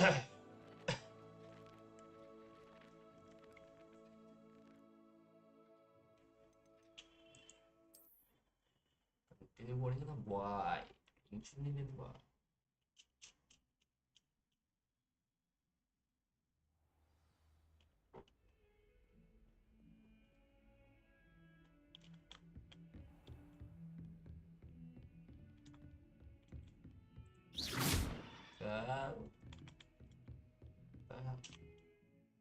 Continue boarding na why? Continue ba?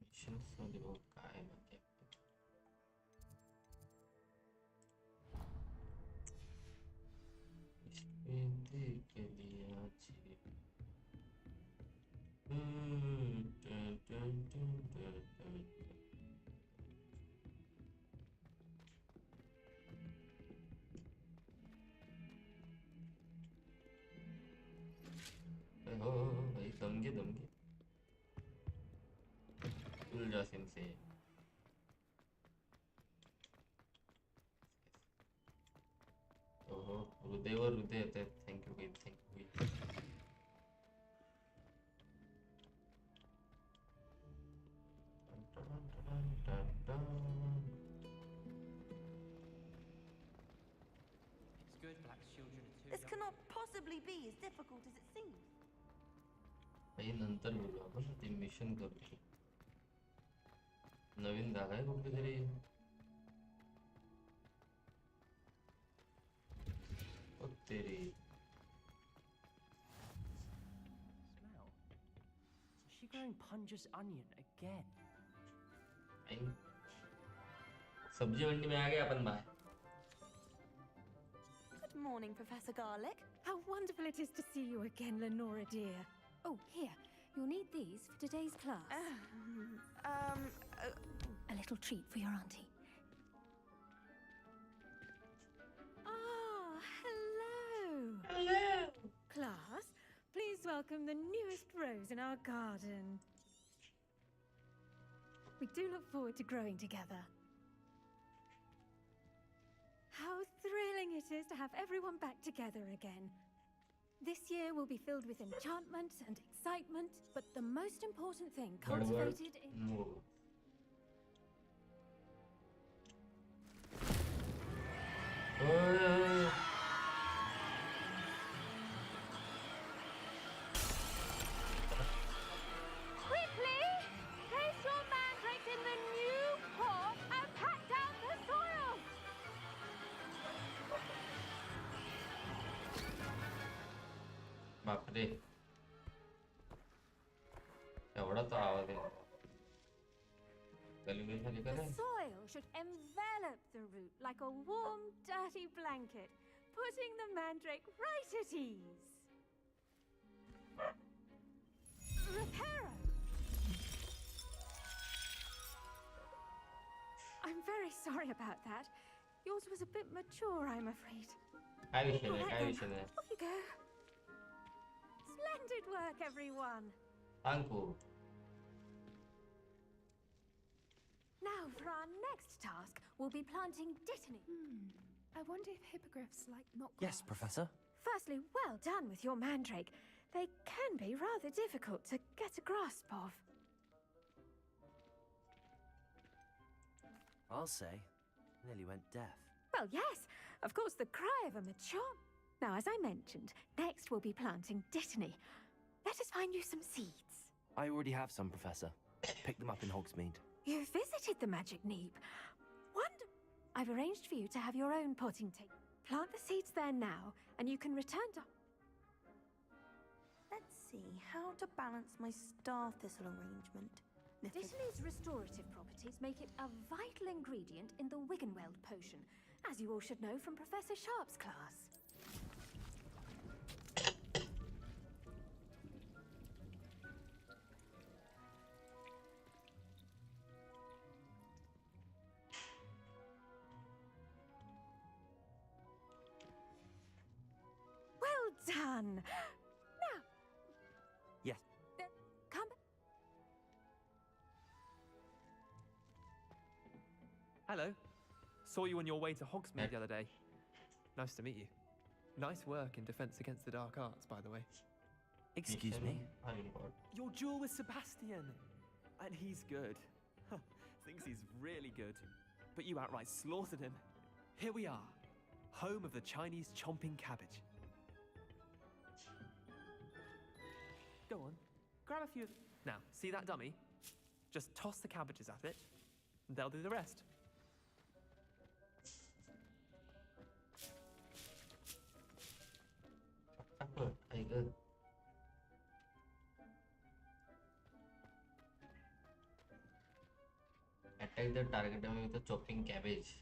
Missions na di ba kaya mag-get? Hindi ke liye aage. Dun, dun, dun, dun, dun. भाई दम के उलझा SIM से ओहो हृदय thank you This cannot possibly be as difficult as it seems. भाई नंतर बोलू आपण ते मिशन करू नवीन जागा आहे कुठली तरी तेरी Smell. Is she growing Punja's onion again? सब्जी मंडी में आ गए अपन बाहर. Good morning, Professor Garlic. How wonderful it is to see you again, Lenora dear. Oh, here. You'll need these for today's class. A little treat for your auntie. Ah, hello. Hello. Class, please welcome the newest rose in our garden. We do look forward to growing together. How thrilling it is to have everyone back together again. This year will be filled with enchantment and excitement, but the most important thing cultivated in... No. Quickly! Place your mandrakes in the new pot and pack down the soil! बाप रे एवढा तो आवाज आहे The soil should envelop the root like a warm, dirty blanket, putting the mandrake right at ease. Reparo! I'm very sorry about that. Yours was a bit mature, I'm afraid. काय विषय नाही Off you go. Splendid work, everyone. Anku Now, for our next task, we'll be planting dittany. I wonder if hippogriffs like knotgrass. Yes, Professor. Firstly, well done with your mandrake. They can be rather difficult to get a grasp of. I'll say, nearly went deaf. Well, yes, of course, the cry of a mature... Now, as I mentioned, next we'll be planting dittany. Let us find you some seeds. I already have some, Professor. Picked them up in Hogsmeade. You visited the magic neep. Wonder... I've arranged for you to have your own potting tank. Plant the seeds there now, and you can return to... Let's see how to balance my star thistle arrangement. Dittany's restorative properties make it a vital ingredient in the Wiggenweld potion, as you all should know from Professor Sharp's class. Well done! Now... Yes. Come... Hello. Saw you on your way to Hogsmeade the other day. Nice to meet you. Nice work in Defense Against the Dark Arts, by the way. Excuse me. Are important. Your duel with Sebastian. And he's good. Thinks he's really good. But you outright slaughtered him. Here we are. Home of the Chinese chomping cabbage. Go on. Grab a few of... Now, see that dummy? Just toss the cabbages at it, and they'll do the rest. Tiger. Attack the target dummy with a chopping cabbage.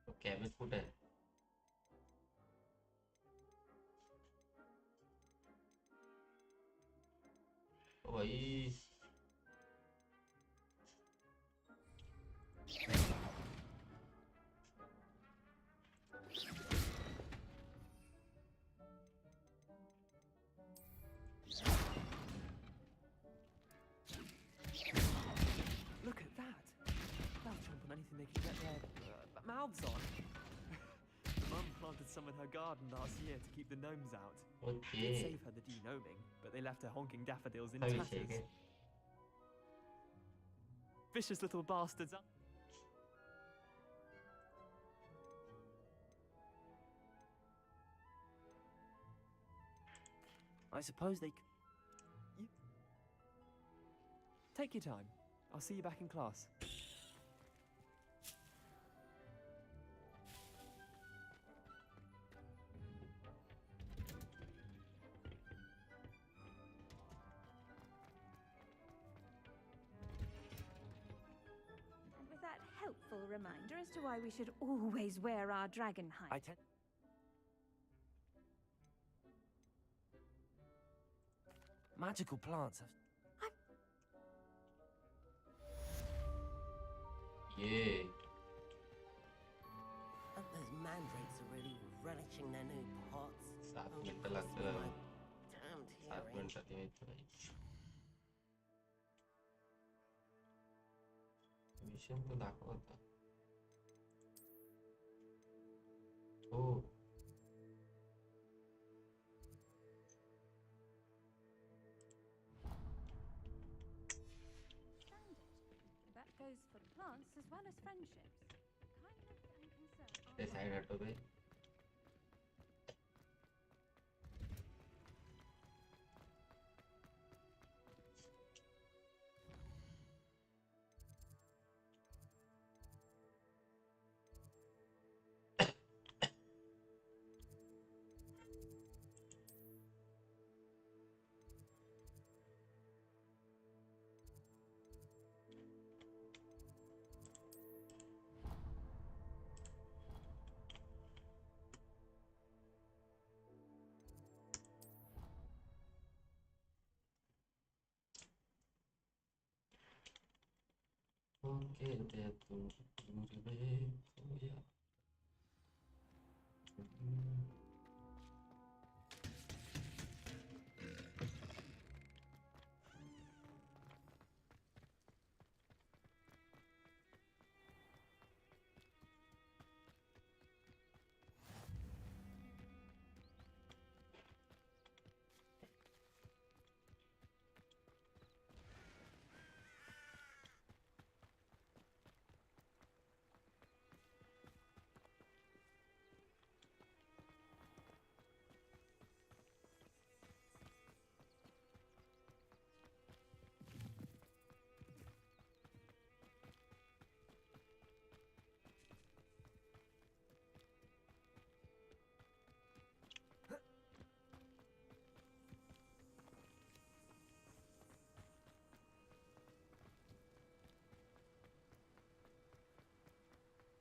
तो cabbage food है. ओ भाई. Look at that. They'll jump on anything they can get their mouths on. Mum planted some in her garden last year to keep the gnomes out. Did Okay. save her the denoming, but they left her honking daffodils in अभी tatters. चाहिए. Vicious little bastards. I suppose they. Take your time. I'll see you back in class. And with that helpful reminder as to why we should always wear our dragon hide. I tend. Magical plants have. Yeah. And those mandrakes are really relishing their new pots. 7 Oh, minute लगते my हैं. damned 7 hearing. Minute लगते हैं भाई. Mission तो दाखवता. ओ. Standard. That goes for plants as well as friendships. Kindness and concern are ते side हटो भाई. ओके ते तू दूर वे होया.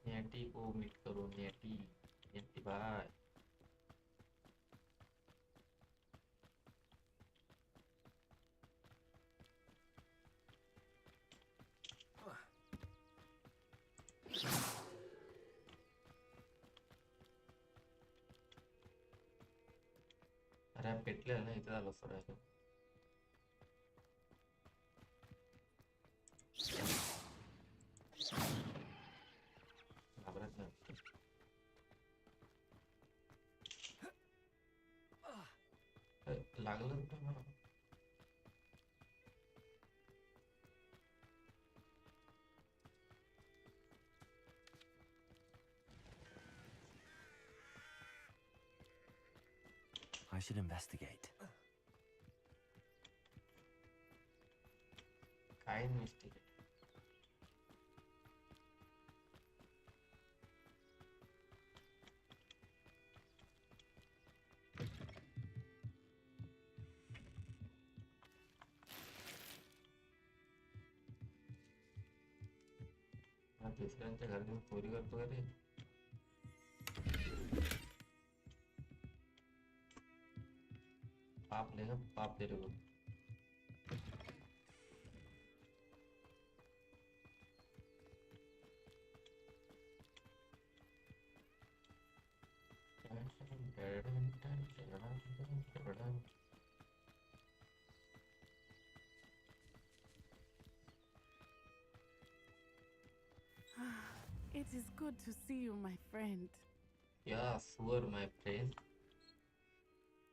नेटी को मीट करो. नेटी नेटी भाई. अरे आप पेटले ना इतना लस रहा है. घाबरत नाही. लागलं होतं मला. I should investigate. काय मिस्टेक आहे. हा दुसऱ्यांच्या घरात येऊन चोरी करतो का रे. पाप लेगा पाप तेरे को. It is good to see you, my friend. Yeah, sure, my friend.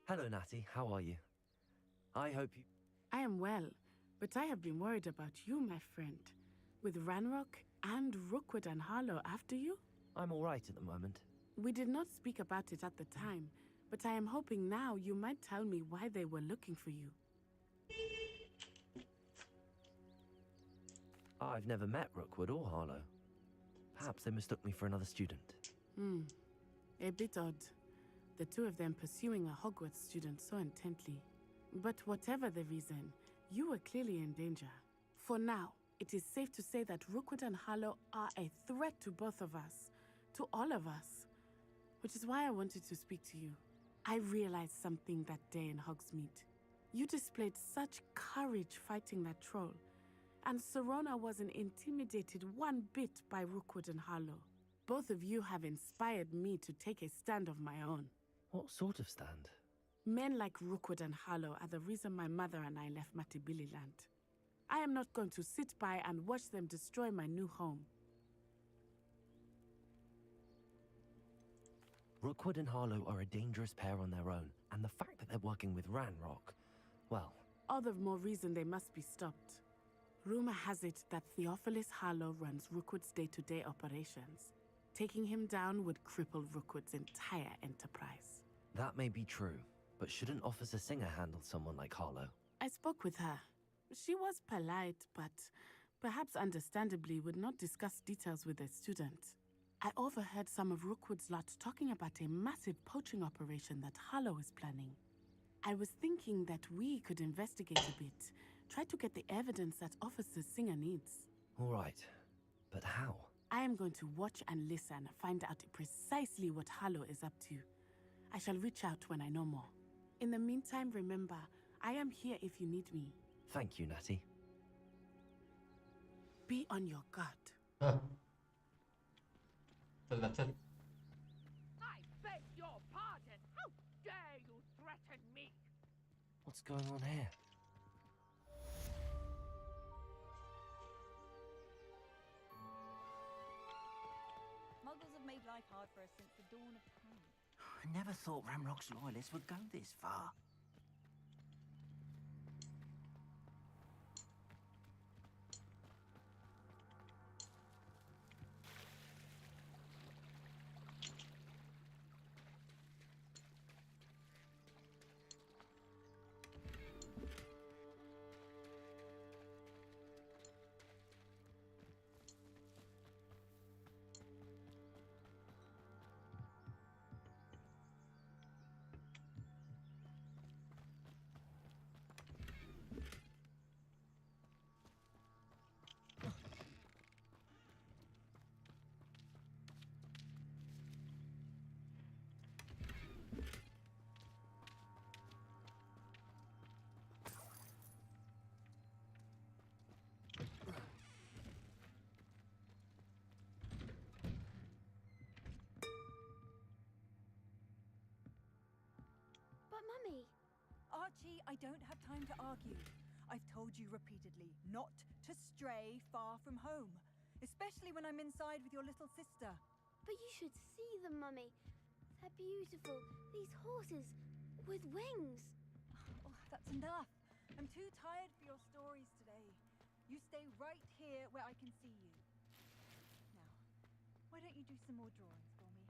Hello, Natty. How are you? I hope you... I am well, but I have been worried about you, my friend. With Ranrock and Rookwood and Harlow after you? I'm all right at the moment. We did not speak about it at the time, but I am hoping now you might tell me why they were looking for you. I've never met Rookwood or Harlow. Perhaps they mistook me for another student. A bit odd. The two of them pursuing a Hogwarts student so intently. But whatever the reason, you were clearly in danger. For now, it is safe to say that Rookwood and Harlow are a threat to both of us. To all of us. Which is why I wanted to speak to you. I realized something that day in Hogsmeade. You displayed such courage fighting that troll. And Serona wasn't intimidated one bit by Rookwood and Harlow. Both of you have inspired me to take a stand of my own. What sort of stand? Men like Rookwood and Harlow are the reason my mother and I left Matibililand. I am not going to sit by and watch them destroy my new home. Rookwood and Harlow are a dangerous pair on their own, and the fact that they're working with Ranrock, well... All the more reason they must be stopped. Rumor has it that Theophilus Harlow runs Rookwood's day-to-day operations. Taking him down would cripple Rookwood's entire enterprise. That may be true, but shouldn't Officer Singer handle someone like Harlow? I spoke with her. She was polite, but perhaps understandably would not discuss details with a student. I overheard some of Rookwood's lot talking about a massive poaching operation that Harlow is planning. I was thinking that we could investigate a bit, try to get the evidence that Officer Singer needs. All right, but how? I am going to watch and listen, find out precisely what Harlow is up to. I shall reach out when I know more. In the meantime, remember, I am here if you need me. Thank you, Natty. Be on your guard. Huh. So that's it. I beg your pardon. How dare you threaten me? What's going on here? Muggles have made life hard for us since the dawn of time. I never thought Ramrock's loyalists would go this far. But Mummy, Archie, I don't have time to argue. I've told you repeatedly not to stray far from home, especially when I'm inside with your little sister. but you should see them, Mummy. They're beautiful. These horses with wings. Oh, that's enough. I'm too tired for your stories today. You stay right here where I can see you. Now, why don't you do some more drawings for me?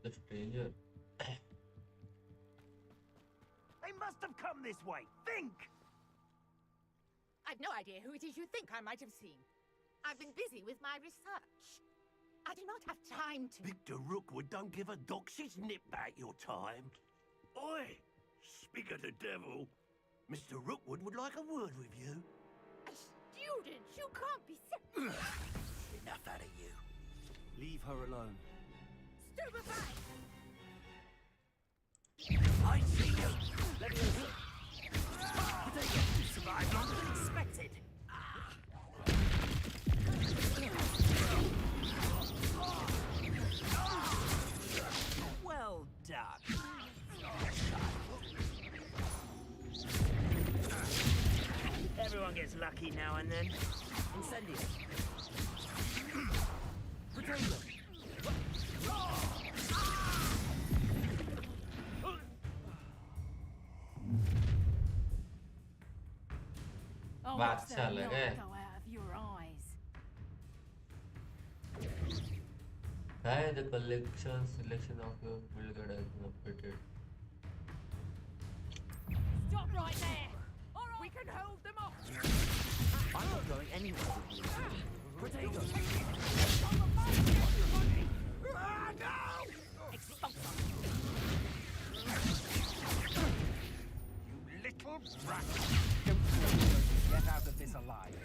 The stranger. They must have come this way. Think! I've no idea who it is you think I might have seen. I've been busy with my research. I do not have time to... Victor Rookwood don't give a doxy's nip back your time. Oi! Speak of the devil. Mr. Rookwood would like a word with you. A student? You can't be... Enough out of you. Leave her alone. Stupefied! I see you! Let me in. You survived longer than expected. Well done. Everyone gets lucky now and then. Incendio. Potato. Oh, Bad it's the cell, light okay. go out of your eyes. Hi, the collection selection of your build guide has been updated. Stop right there! All right. We can hold them off! I'm not going anywhere with you. Potato. You little brat. Don't get out of this alive.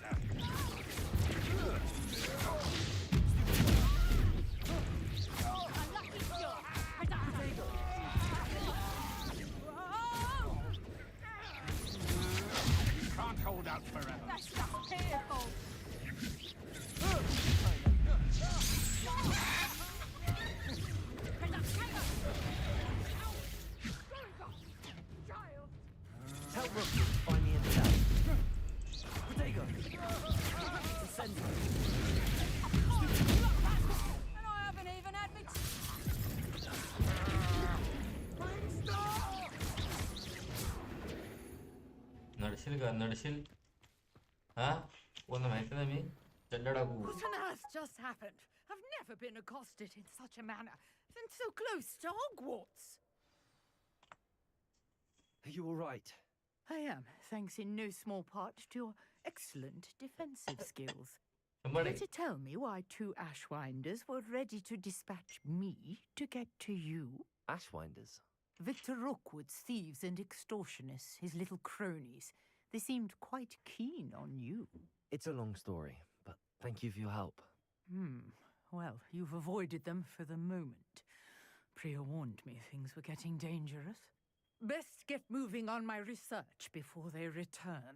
Unlucky shot! Potato! Can't hold out forever. That's just fearful. Tell Rookwood to find me in the cell. Potato. Send And I haven't even had me... नडशील हा कोण माहिती ना मी चंडडागू What on earth just happened? I've never been accosted in such a manner, and so close to Hogwarts. Are you all right? I am, thanks in no small part to your excellent defensive skills. somebody To tell me why two Ashwinders were ready to dispatch me to get to you. Ashwinders? Victor Rookwood's thieves and extortionists, his little cronies, they seemed quite keen on you. It's a long story, but thank you for your help. Well, you've avoided them for the moment. Priya warned me things were getting dangerous. Best get moving on my research before they return.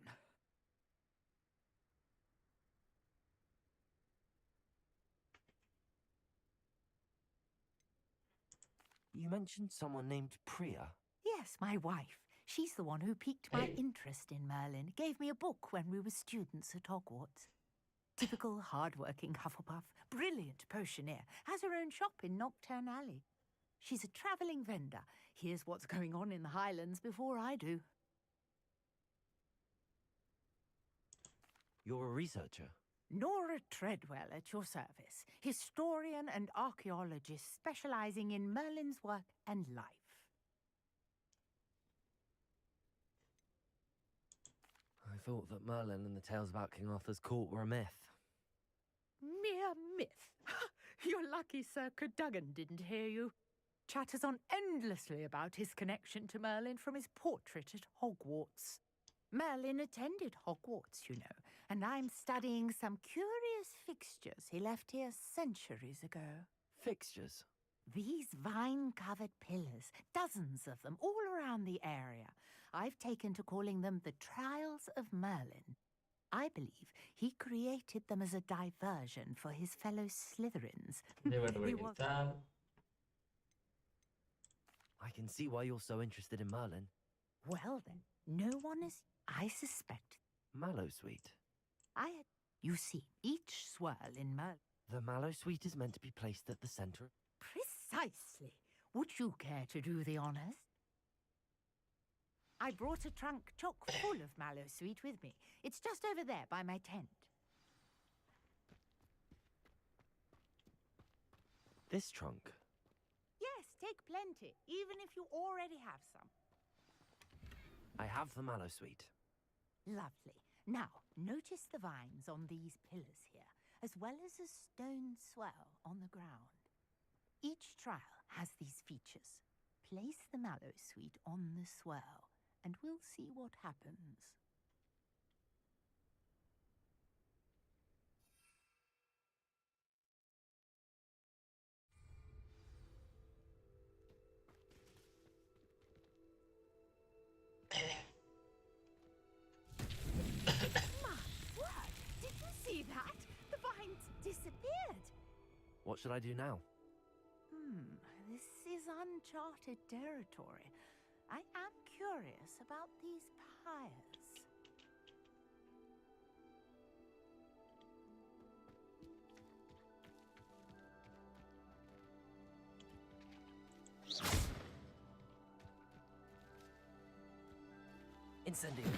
You mentioned someone named Priya. Yes, my wife. She's the one who piqued my interest in Merlin. Gave me a book when we were students at Hogwarts. Typical hard-working Hufflepuff, brilliant potioneer, has her own shop in Knockturn Alley. She's a travelling vendor. Hears what's going on in the Highlands before I do. You're a researcher. Nora Treadwell at your service, historian and archaeologist specialising in Merlin's work and life. I thought that Merlin and the tales about King Arthur's court were a myth. Mere myth. You're lucky Sir Cadogan didn't hear you. Chatters on endlessly about his connection to Merlin from his portrait at Hogwarts. Merlin attended Hogwarts, you know, and I'm studying some curious fixtures he left here centuries ago. Fixtures? These vine-covered pillars, dozens of them, all around the area. I've taken to calling them the Trials of Merlin. I believe he created them as a diversion for his fellow Slytherins. they were He doing was- exam. I can see why you're so interested in Merlin. Well then, no one is... I suspect... Mallowsweet. You see, each swirl in Merlin... The mallow sweet is meant to be placed at the center. Precisely. Would you care to do the honours? I brought a trunk chock full of mallow sweet with me. It's just over there by my tent. This trunk? Yes, take plenty, even if you already have some. I have the mallow sweet. Lovely. Now, notice the vines on these pillars here, as well as a stone swell on the ground. Each trial has these features. Place the mallow sweet on the swell, and we'll see what happens. Did you see that? The vines disappeared. What should I do now? This is uncharted territory. I am curious about these pyres. Incendiary.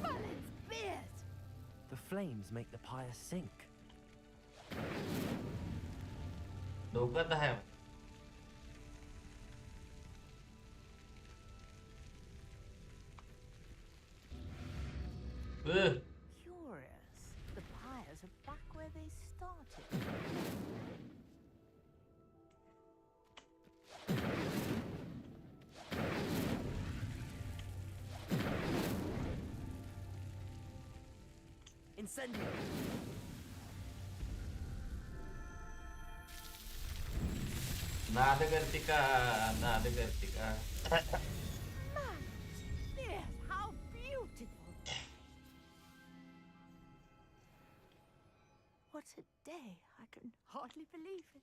Merlin's beard! The flames make the pyre sink. धोखा तो है. Curious. The pyres are back where they started. Incendiary. नाद करतिका. Yes, how beautiful! What a day! I can hardly believe it.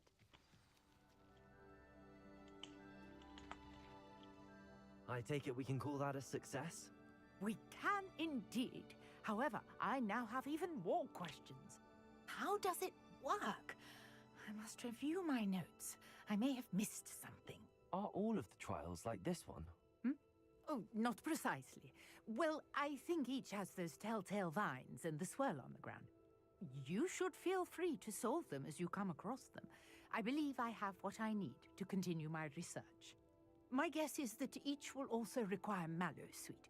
I take it we can call that a success? We can indeed. However, I now have even more questions. How does it work? I must review my notes. I may have missed something. Are all of the trials like this one? Oh, not precisely. Well, I think each has those telltale vines and the swirl on the ground. You should feel free to solve them as you come across them. I believe I have what I need to continue my research. My guess is that each will also require mallow sweet,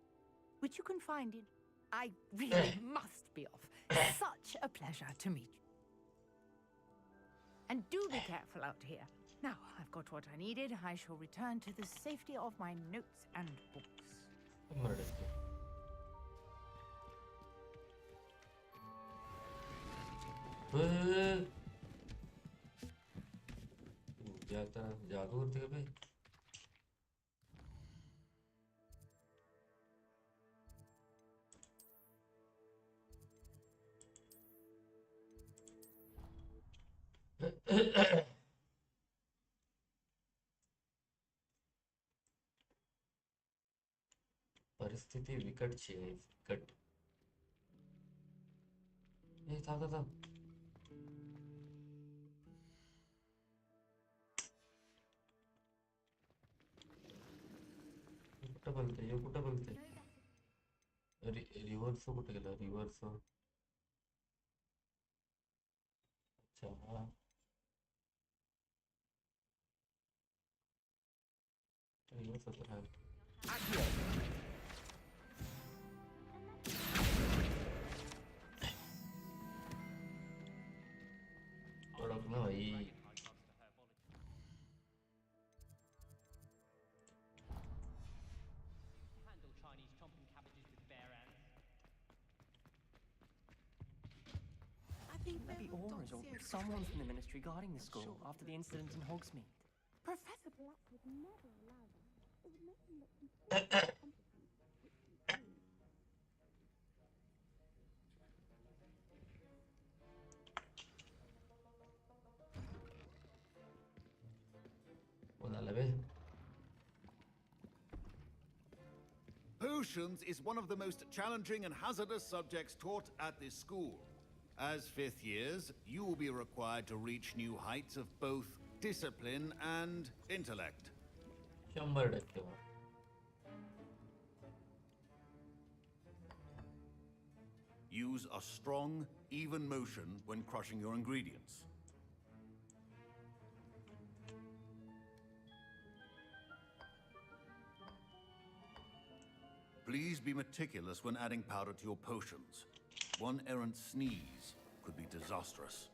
which you can find in... I really must be off. Such a pleasure to meet you. And do be careful out here. Now, I've got what I needed. I shall return to the safety of my notes and books. जादू करते हैं भाई. परिस्थिति विकट छे. विकट. ये था. कुठं बोलते रिव्हर्स कुठे गेला. रिव्हर्स. अच्छा. रिव्हर्स होतं आहे. ओळख ना भाई. Maybe Aura's or someone from the ministry guarding the school after the incident in Hogsmeade. Professor Black would never allow that. It would make him look completely Potions is one of the most challenging and hazardous subjects taught at this school. As fifth years, you will be required to reach new heights of both discipline and intellect. 100% Use a strong, even motion when crushing your ingredients. Please be meticulous when adding powder to your potions. One errant sneeze could be disastrous.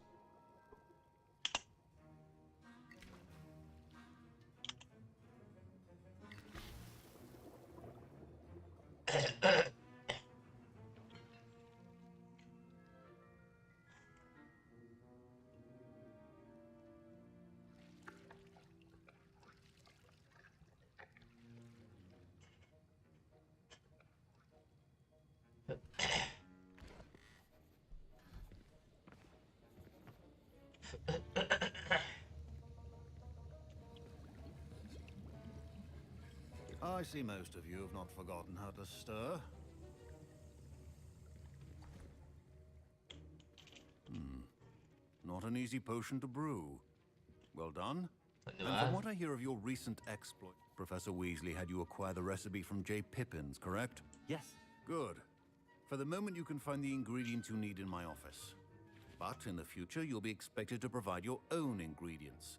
I see most of you have not forgotten how to stir. Not an easy potion to brew. Well done. And from what I hear of your recent exploit, Professor Weasley had you acquire the recipe from J. Pippin's, correct? Yes. Good. For the moment, you can find the ingredients you need in my office. But in the future, you'll be expected to provide your own ingredients.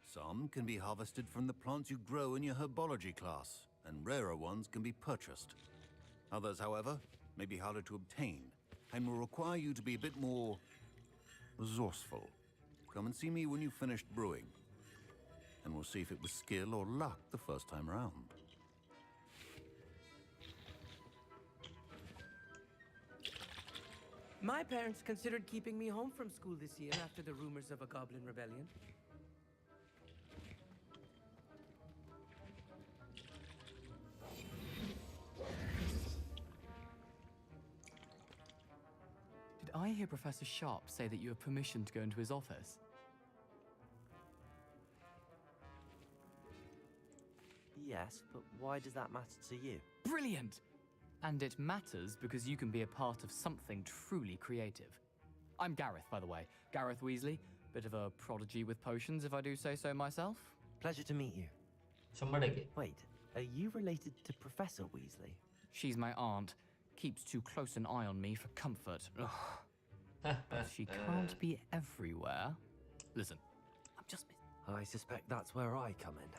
Some can be harvested from the plants you grow in your herbology class, and rarer ones can be purchased. Others, however, may be harder to obtain, and will require you to be a bit more resourceful. Come and see me when you've finished brewing, and we'll see if it was skill or luck the first time round. My parents considered keeping me home from school this year after the rumors of a goblin rebellion. Did I hear Professor Sharp say that you have permission to go into his office? Yes, but why does that matter to you? Brilliant! And it matters because you can be a part of something truly creative. I'm Gareth, by the way. Gareth Weasley. Bit of a prodigy with potions, if I do say so myself. Pleasure to meet you. Somebody. Wait, are you related to Professor Weasley? She's my aunt. Keeps too close an eye on me for comfort. Ugh. But she can't be everywhere. Listen, I'm just... I suspect that's where I come in.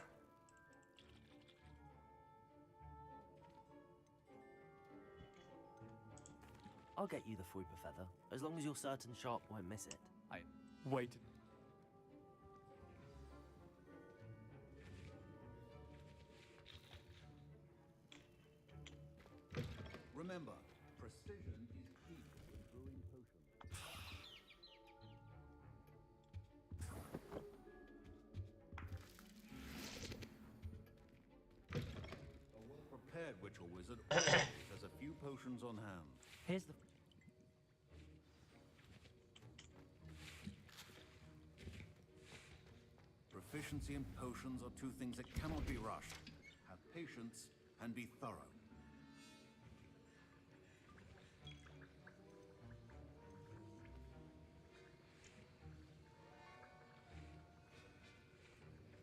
I'll get you the Fuipa feather, as long as you're certain Sharp won't miss it. Wait. Remember, precision is key when brewing potions. A well-prepared witch or wizard always has a few potions on hand. Here's the... Proficiency and potions are two things that cannot be rushed. Have patience and be thorough.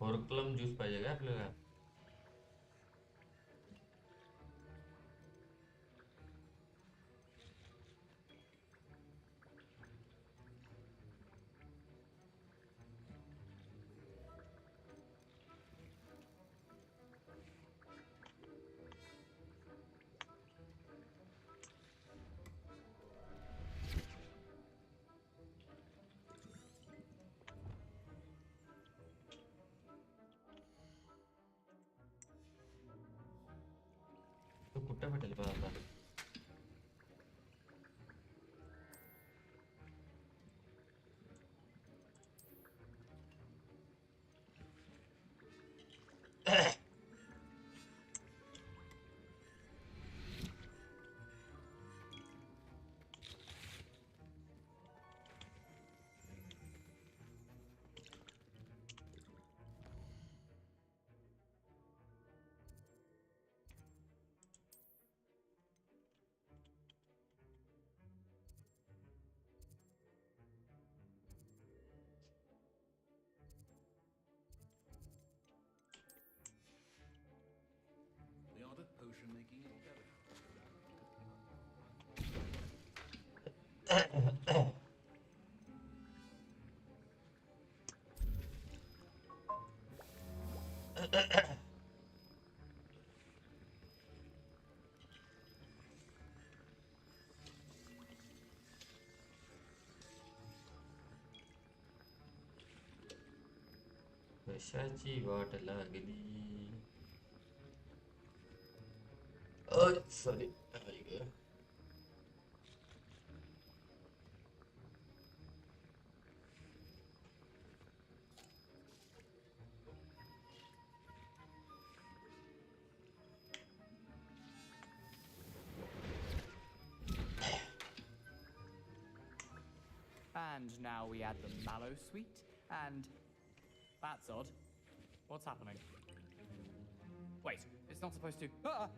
Horklum juice पाहिजे का आपल्याला? तो कुठे भेटेल का आता? potion making is delicate. कशाची वाट लागली सॉरी आई ग And now we add the mallow sweet, and that's odd. What's happening? Wait, it's not supposed to. Ah!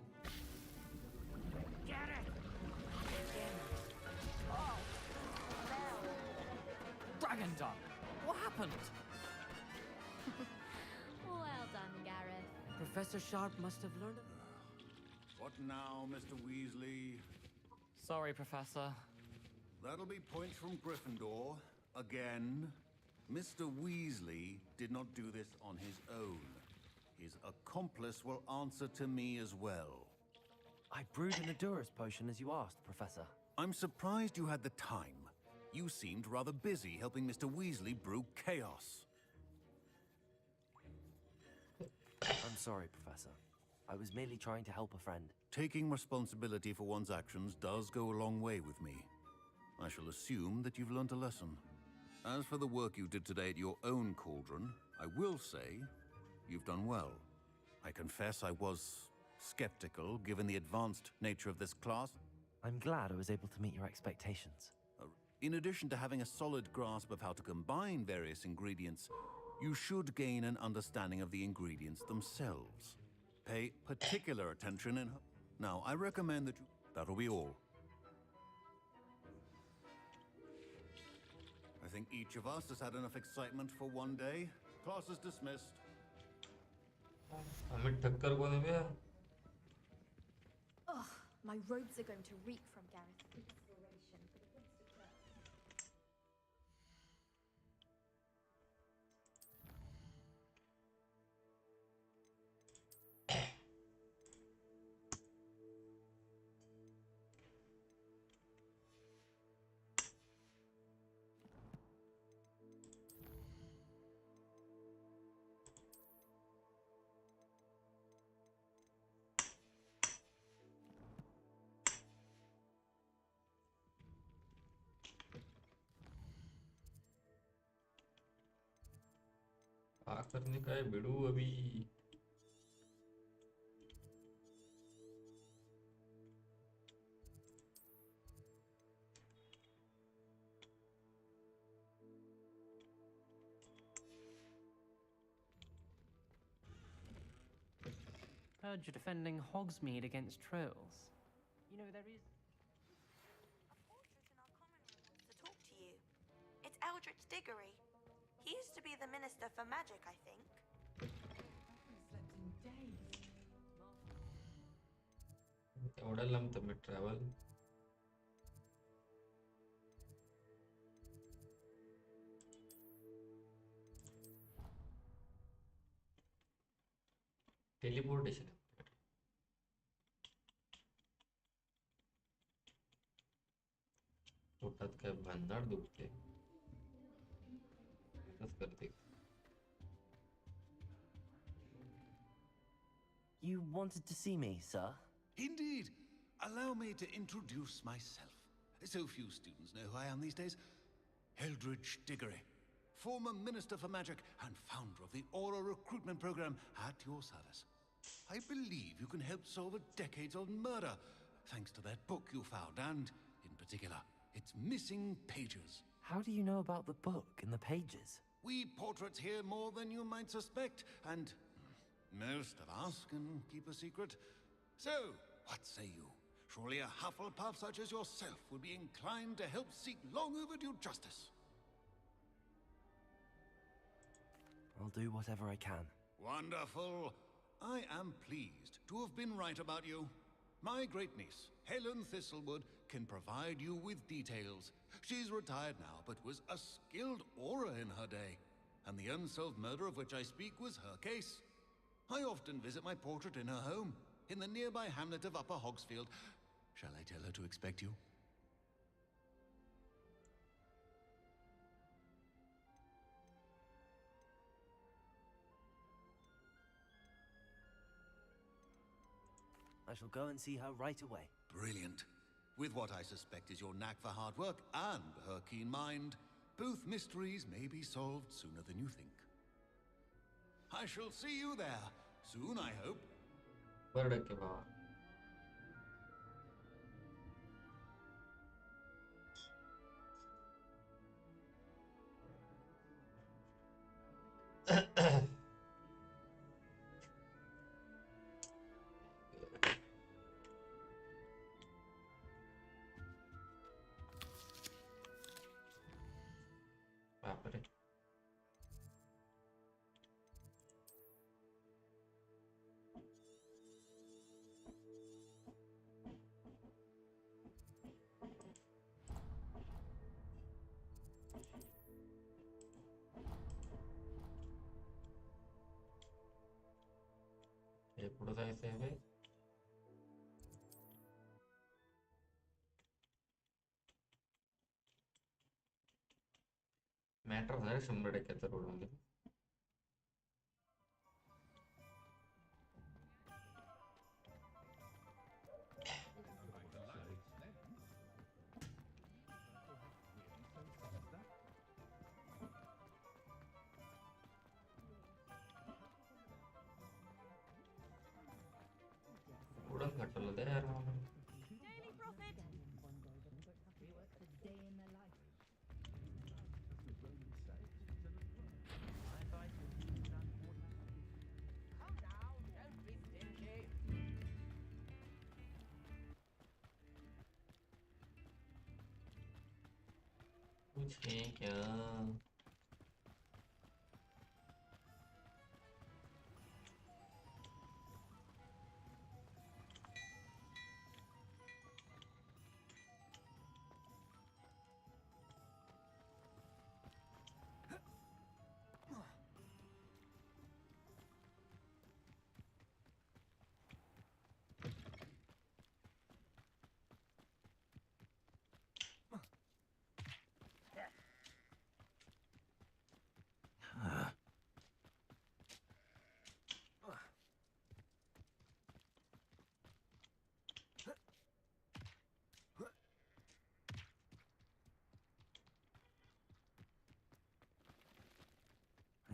Get it! Oh! Dragon Dung! What happened? Well done, Gareth. Professor Sharp must have learned it. What now, Mr. Weasley? Sorry, Professor. That'll be points from Gryffindor. Again. Mr. Weasley did not do this on his own. His accomplice will answer to me as well. I brewed an Adurus potion as you asked, Professor. I'm surprised you had the time. You seemed rather busy helping Mr. Weasley brew chaos. I'm sorry, Professor. I was merely trying to help a friend. Taking responsibility for one's actions does go a long way with me. I shall assume that you've learnt a lesson. As for the work you did today at your own cauldron, I will say you've done well. I confess I was skeptical, given the advanced nature of this class. I'm glad I was able to meet your expectations. In addition to having a solid grasp of how to combine various ingredients, you should gain an understanding of the ingredients themselves. Pay particular attention in... Now, I recommend that you... That'll be all. I think each of us has had enough excitement for one day. Class is dismissed. हमें टक्कर को नहीं Ugh, my robes are going to reek from Gareth's inspiration for the Winster term. करने का है बिड़ू अभी Heard you're defending Hogsmeade against trolls. You know, there is... A portrait in our common room wants to talk to you. It's Eldritch Diggory. He used to be the Minister for Magic, I think. एवढा लांब तुम्ही travel teleportation पोटात काय भन्नाट दुखते करते You wanted to see me, sir? Indeed. Allow me to introduce myself. So few students know who I am these days. Eldritch Diggory, former Minister for Magic and founder of the Aura Recruitment Program at your service. I believe you can help solve a decades-old murder, thanks to that book you found, and, in particular, its missing pages. How do you know about the book and the pages? We portraits hear more than you might suspect, and most of us can keep a secret. So, what say you? Surely a Hufflepuff such as yourself would be inclined to help seek long overdue justice. I'll do whatever I can. Wonderful. I am pleased to have been right about you. My great niece, Helen Thistlewood, can provide you with details. She's retired now, but was a skilled aura in her day. And the unsolved murder of which I speak was her case. I often visit my portrait in her home, in the nearby hamlet of Upper Hogsfield. Shall I tell her to expect you? I shall go and see her right away. Brilliant. With what I suspect is your knack for hard work and her keen mind, both mysteries may be solved sooner than you think. I shall see you there soon, I hope. Bird के बाबा बाप रे ఎప్పుడు అయిపోయి matter సరే 100 ఎక్కతారు ఉంది उड़न घटल दे यार Daily profit. Come now, don't be stingy. कुछ है क्या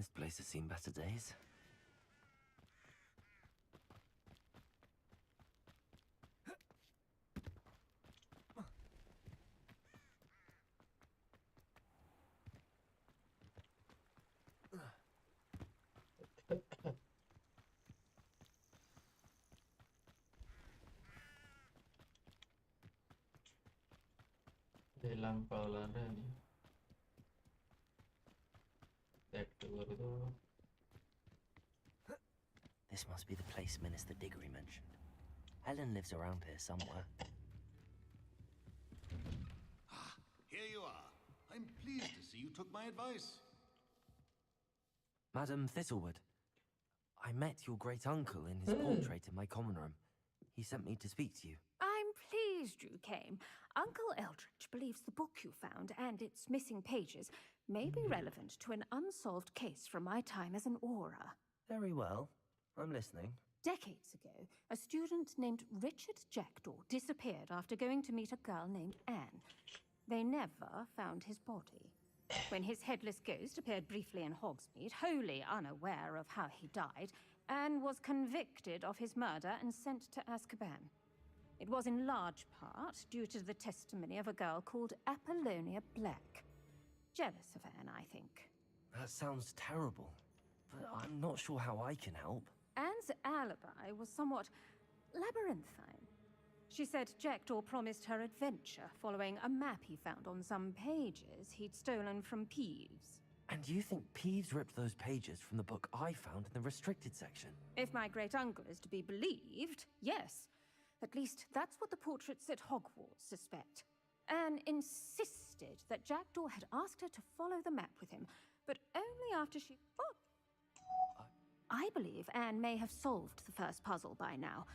This place has seen better days. Dalam palanan back to Gordo. This must be the place Minister Diggory mentioned. Helen lives around here somewhere. Ah, here you are. I'm pleased to see you took my advice. Madam Thistlewood, I met your great-uncle in his portrait in my common room. He sent me to speak to you. I'm pleased you came. Uncle Eldridge believes the book you found and its missing pages may be relevant to an unsolved case from my time as an aura. Very well. I'm listening. Decades ago, a student named Richard Jackdaw disappeared after going to meet a girl named Anne. They never found his body. When his headless ghost appeared briefly in Hogsmeade, wholly unaware of how he died, Anne was convicted of his murder and sent to Azkaban. It was in large part due to the testimony of a girl called Apollonia Black. Jealous of Anne, I think. That sounds terrible, but I'm not sure how I can help. Anne's alibi was somewhat labyrinthine. She said Jackdaw promised her adventure following a map he found on some pages he'd stolen from Peeves. And you think Peeves ripped those pages from the book I found in the restricted section? If my great-uncle is to be believed, yes. At least that's what the portraits at Hogwarts suspect. Anne insisted that Jackdaw had asked her to follow the map with him, but only after she... Oh! I believe Anne may have solved the first puzzle by now,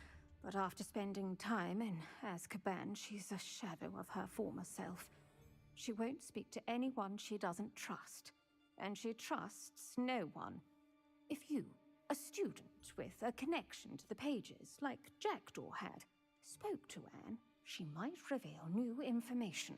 but after spending time in Azkaban, she's a shadow of her former self. She won't speak to anyone she doesn't trust, and she trusts no one. If you, a student with a connection to the pages, like Jackdaw had, spoke to Anne, she might reveal new information.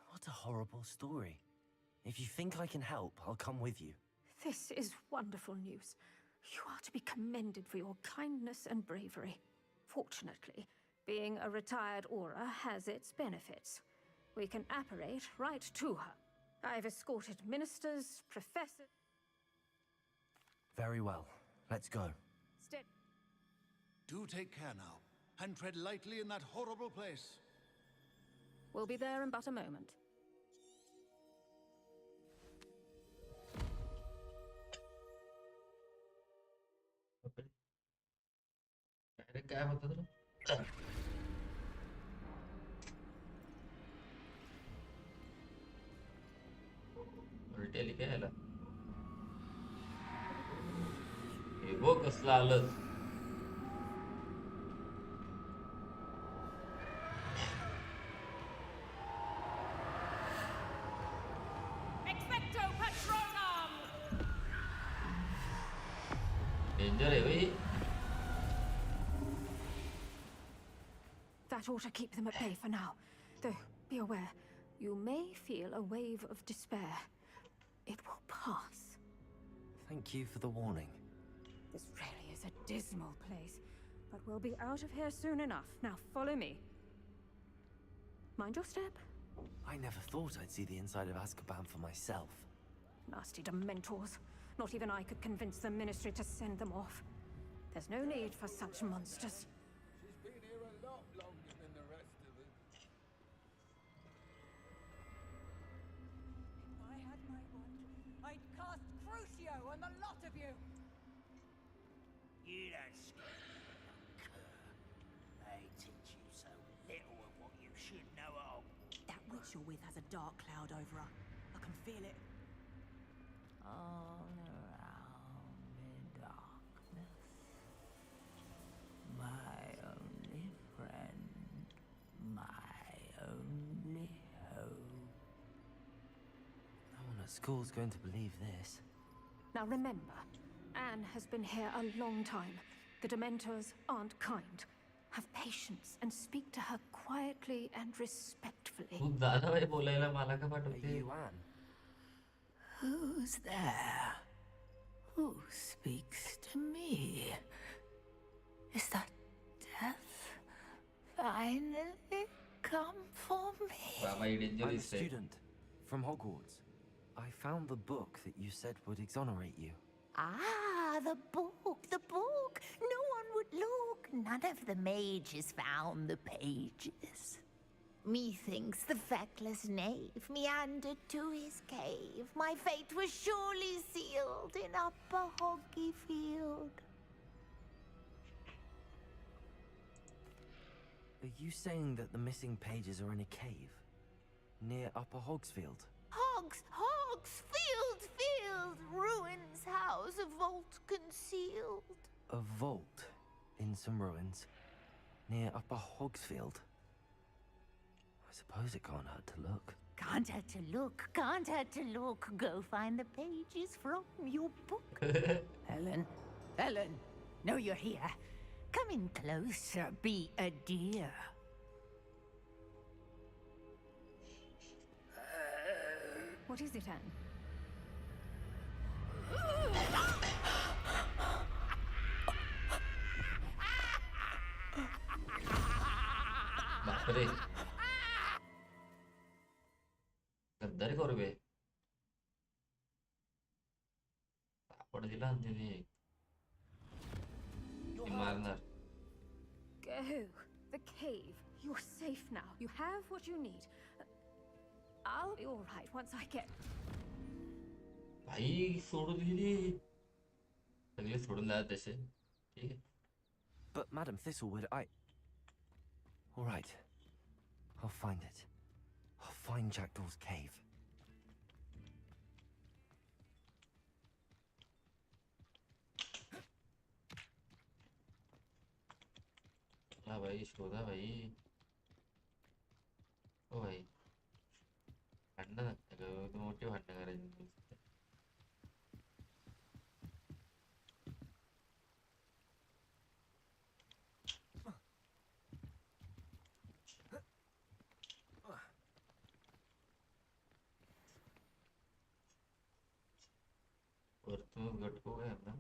What a horrible story. If you think I can help, I'll come with you. This is wonderful news. You are to be commended for your kindness and bravery. Fortunately, being a retired Auror has its benefits. We can apparate right to her. I've escorted ministers, professors... Very well. Let's go. Do take care now, and tread lightly in that horrible place. We'll be there in but a moment. काय होतं तर उलट्याली काय याला हे बघ कसलं आलं danger आहे भाई That ought to keep them at bay for now. Though, be aware, you may feel a wave of despair. It will pass. Thank you for the warning. This really is a dismal place, but we'll be out of here soon enough. Now, follow me. Mind your step. I never thought I'd see the inside of Azkaban for myself. Nasty Dementors. Not even I could convince the Ministry to send them off. There's no need for such monsters. She's been here a lot longer than the rest of us. If I had my wand, I'd cast Crucio on the lot of you! You don't scare me, cur. They teach you so little of what you should know of. That witch you're with has a dark cloud over her. I can feel it. All around in darkness, my only friend, my only hope. No one at school's going to believe this. Now remember, Anne has been here a long time. The Dementors aren't kind. Have patience and speak to her quietly and respectfully. तू दादा भाई बोलायला मला का पाठवते You, Anne? Who's there? Who speaks to me? Is that death finally come for me? I'm a student from Hogwarts. I found the book that you said would exonerate you. Ah, the book, the book. No one would look. None of the mages found the pages. Methinks the feckless knave meandered to his cave. My fate was surely sealed in Upper Hoggyfield. Are you saying that the missing pages are in a cave? Near Upper Hogsfield? Field, ruins house, a vault concealed. A vault in some ruins near Upper Hogsfield? I suppose it can't hurt to look. Can't hurt to look, can't hurt to look. Go find the pages from your book. Helen, know you're here. Come in closer, be a dear. What is it, Anne? बापरे गद्दारी करू बे सापड दिला आणि तिने ती मारणार Go. The cave. You're safe now. You have what you need. I'll be all right once I get. भाई सोडून दिली सगळे सोडून द्या तसे ठीक आहे But Madam Thistlewood, all right. I'll find it. I'll find Jackdaw's cave. हाँ भाई शोधा भाई ओ भाई भांडणं नका करू तू मोठी भांडणं करायची नुसते. वरतून गटको काय ना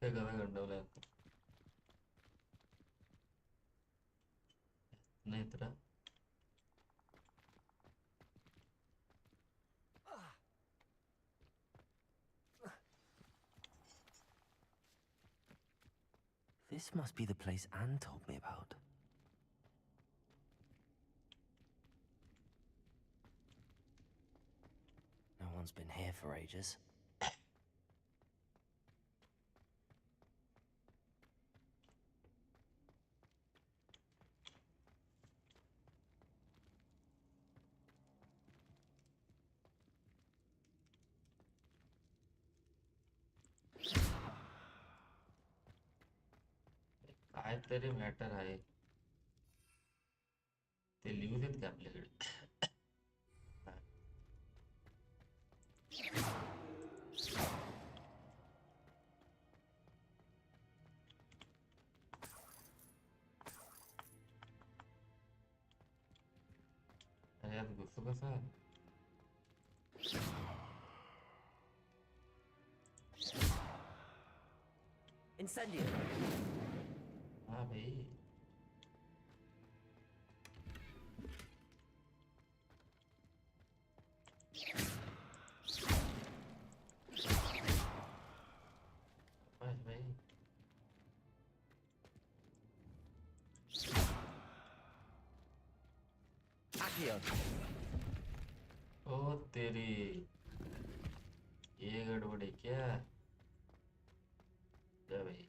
काय करा गंडवलाय आता नाही तर This must be the place Anne told me about. No one's been here for ages. काहीतरी मॅटर आहे ते लिहू देत का आपल्याकडे यात घुसू कसा Incendio. हाँ भाई बस भाई Accio. ओ तेरी ये गड़बड़ी क्या जा भाई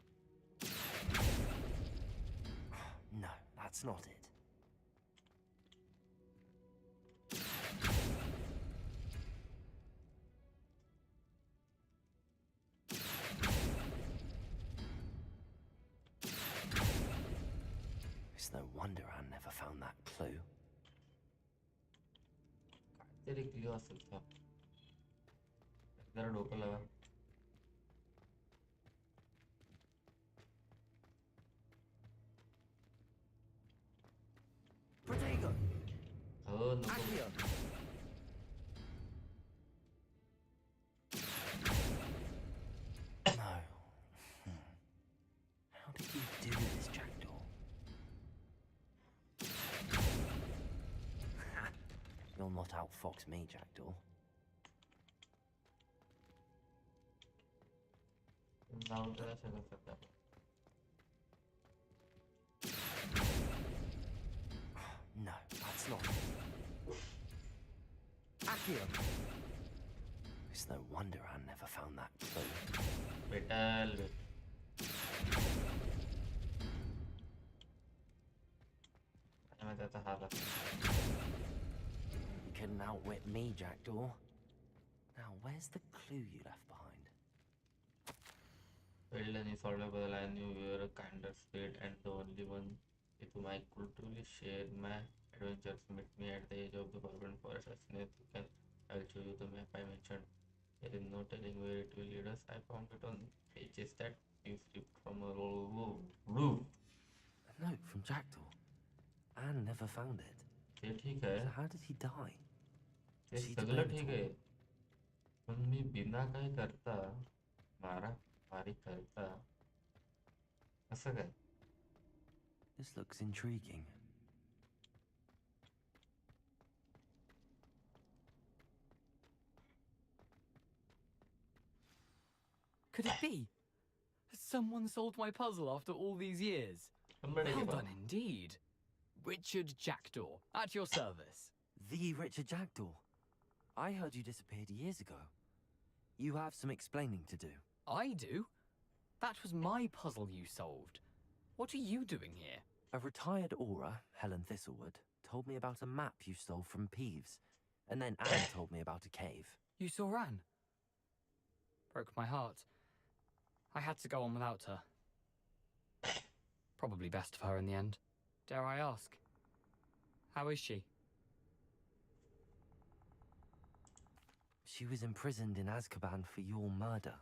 No, that's not it. It's no wonder Anne never found that clue. तेरी क्लियर असेल था जरा डोकं लावा Protego. हो नको Accio. No. How did you do this, Jackdaw? You'll not outfox me, Jackdaw. जाऊन त्याला सगळं करता No, that's not it. Accio. It's no wonder Anne never found that clue. बेटाल मैं त्याचा हात You couldn't outwit me, Jackdaw. Now, where's the clue you left behind? Failed and insolvable, I knew you were a kinder spirit and the only one with whom I could truly share my adventures. Meet me at the edge of the forbidden forest. As soon as you can, I will show you the map I mentioned. There is no telling where it will lead us. I found it on pages that you slipped from a roof. A note from Jackdaw. Anne never found it. ते ठीक है. So how did he die? ते Was he सगळं dead ठीक at आहे. all? पण मी बिना काय करता मारी करता असं काय? This looks intriguing. Could it be? Someone solved my puzzle after all these years. Well done indeed. Richard Jackdaw, at your service. The Richard Jackdaw. I heard you disappeared years ago. You have some explaining to do. I do? That was my puzzle you solved. What are you doing here? A retired aura, Helen Thistlewood, told me about a map you stole from Peeves. And then Anne told me about a cave. You saw Anne? Broke my heart. I had to go on without her. Probably best of her in the end. Dare I ask? How is she? She was imprisoned in Azkaban for your murder.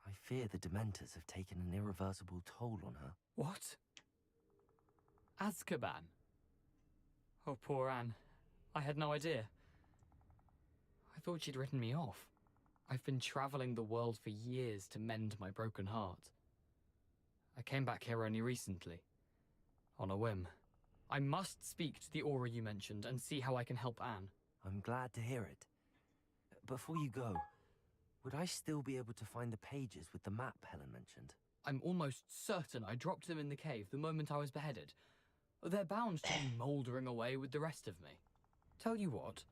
I fear the Dementors have taken an irreversible toll on her. What? Azkaban? Oh, poor Anne. I had no idea. I thought she'd written me off. I've been traveling the world for years to mend my broken heart. I came back here only recently. On a whim. I must speak to the aura you mentioned and see how I can help Anne. I'm glad to hear it. Before you go, would I still be able to find the pages with the map Helen mentioned? I'm almost certain I dropped them in the cave the moment I was beheaded. They're bound to be mouldering away with the rest of me. Tell you what,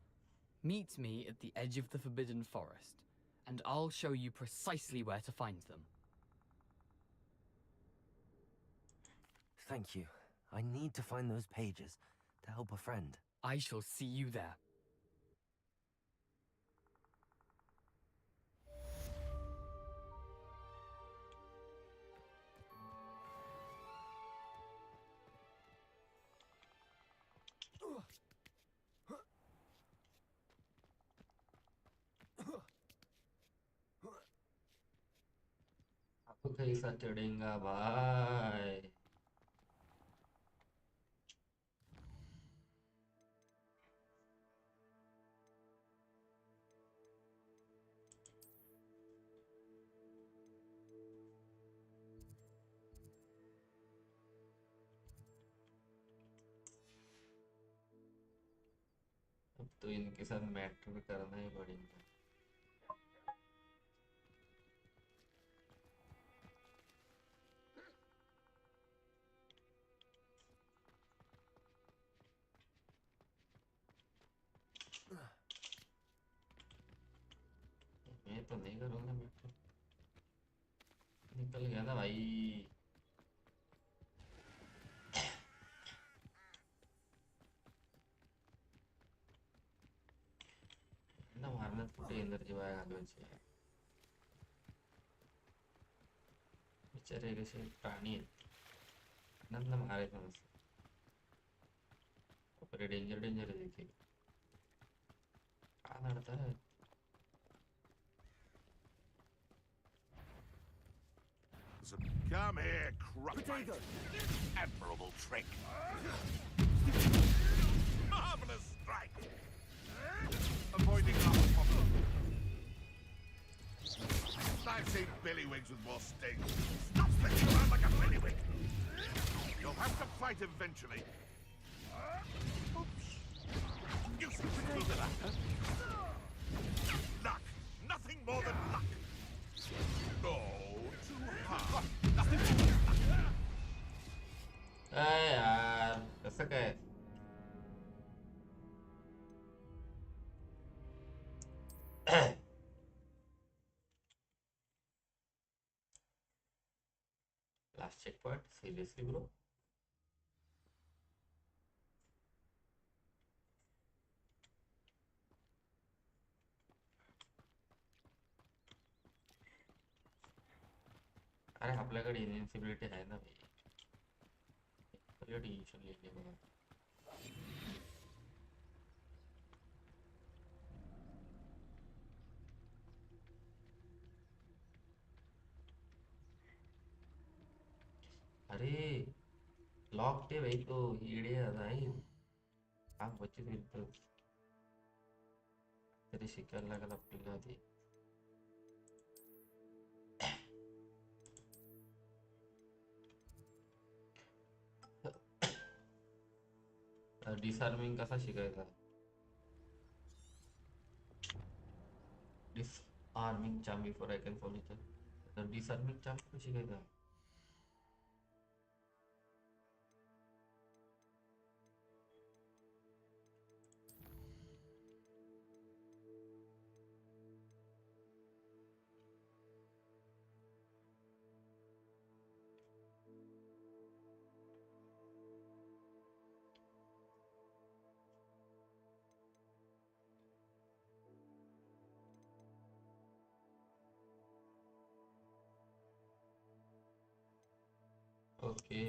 meet me at the edge of the Forbidden Forest, and I'll show you precisely where to find them. Thank you. I need to find those pages to help a friend. I shall see you there. अब कैसा चढ़ेगा भाई? अब तो इनके साथ matter करना ही पड़ेगा. मैं तो नहीं करूँगा मैटर. निकल गया ना भाई. ना मारना कुठे एनर्जी वाया घालवायची. बिचारे कसे प्राणी आहेत. नंतर मारायचं नसतं. बापरे डेंजर आहे देखील. का लढताय? Come here, Crocodile. Admirable trick. Marvelous strike. Avoiding our problem. I've seen Billywigs with more sting. Stop sticking around like a Billywig. You'll have to fight eventually. Oops. You seem to do that, huh? Luck. Nothing more than luck. No, too hard. Nothing more than luck. यार कसं काय? Last checkpoint, seriously bro? अरे आपल्याकडे इन्व्हिजिबिलिटी आहे ना भाई. Tension लेके बघा. अरे लॉक ते भाई तो हीड़े अदाई आप बच्चे तो तेरे शिकार लगा पिला दी डिसआर्मिंग कसा शिकायचा disarming charm before I can fall इथं डिसआर्मिंग चार्म कसा शिकायचा ओके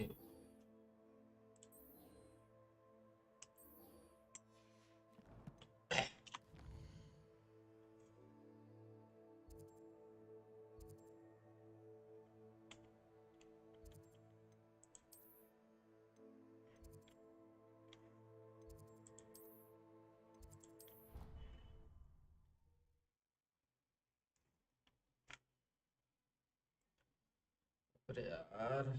अरे यार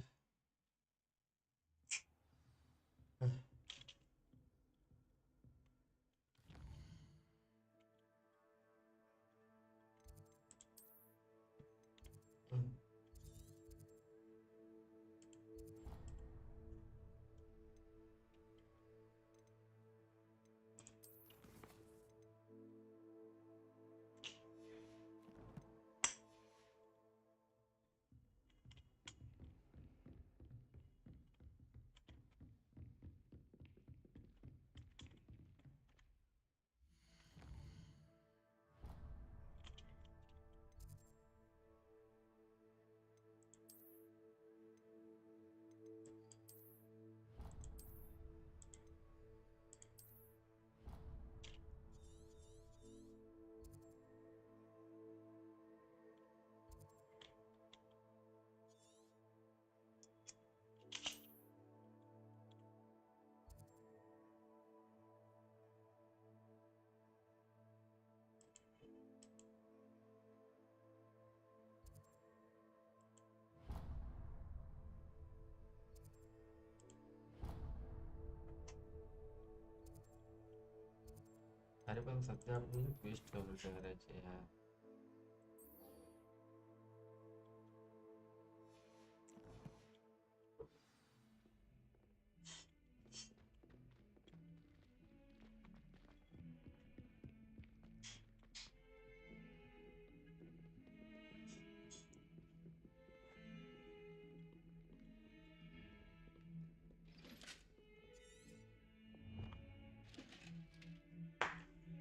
अरे पण सध्या आपण ट्विस्ट करू करायचे यार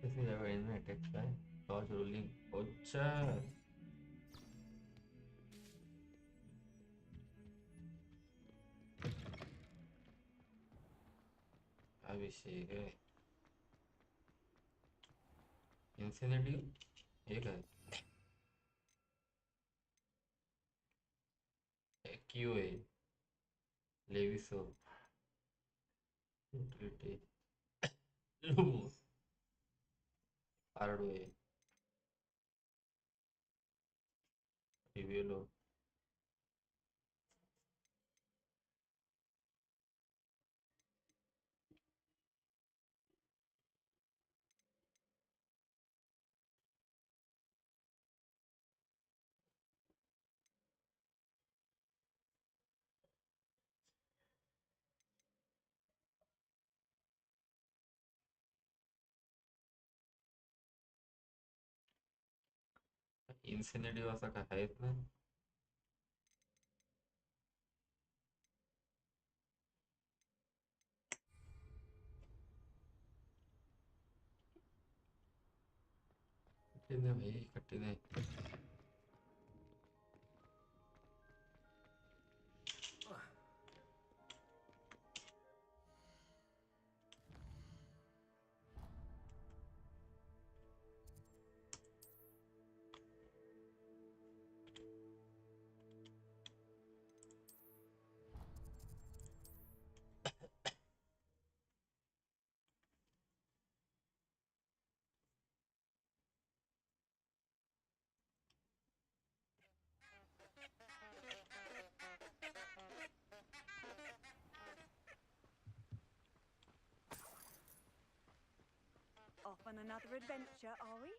This is our internet text line. Dodge rolling. अच्छा अभिषेक है इंफिनिटी एक है क्यू है लेविसो यूटिलिटी लूमोस हार्डवेयर रिवेलो इन्फिनिटी असा काय आहेत ना कठीण आहे भाई कठीण आहे on another adventure, are we?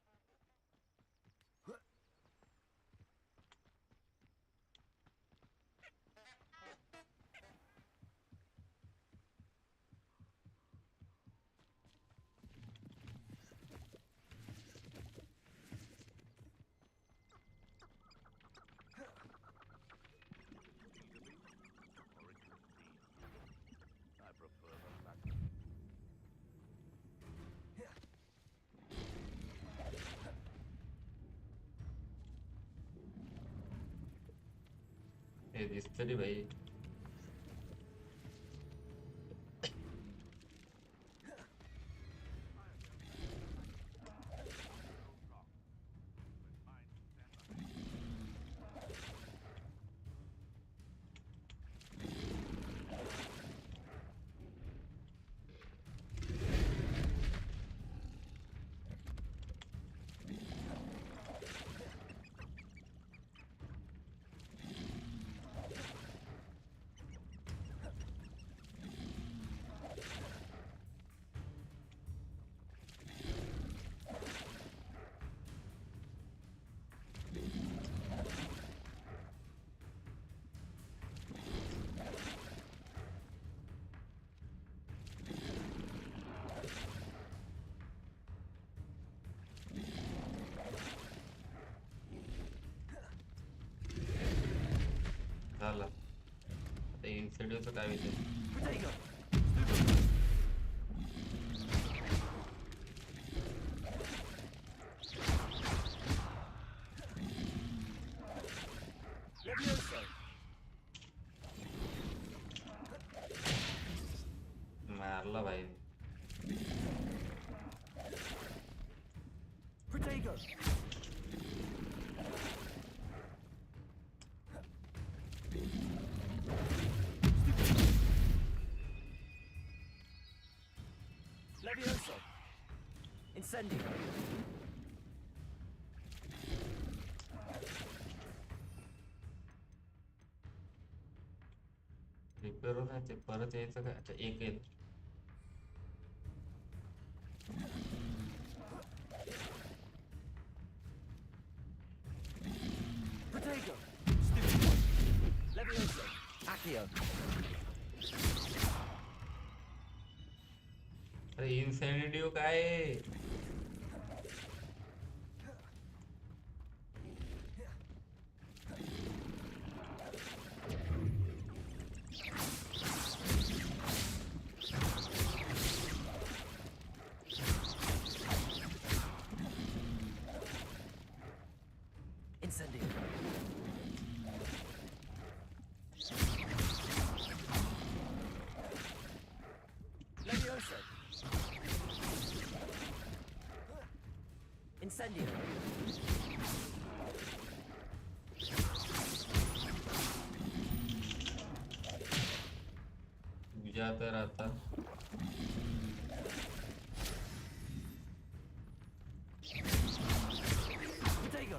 I prefer the latter. ये दिसतली भाई झाला आता इन्सेंटिव्हचं काय विषय मारला भाई Protego! Levioso! Incendio! रिपेअर होणार ते परत यायचं का अच्छा एक येत Protego! Levioso! Accio! अरे इन्सेंटिव्ह काय आहे? Incendio! Levioso! Incendio! तुझ्या तर आता Protego!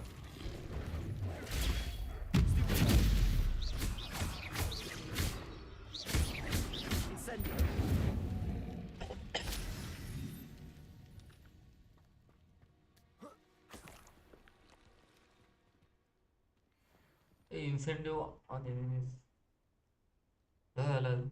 Incendio! Incentive on enemies झालं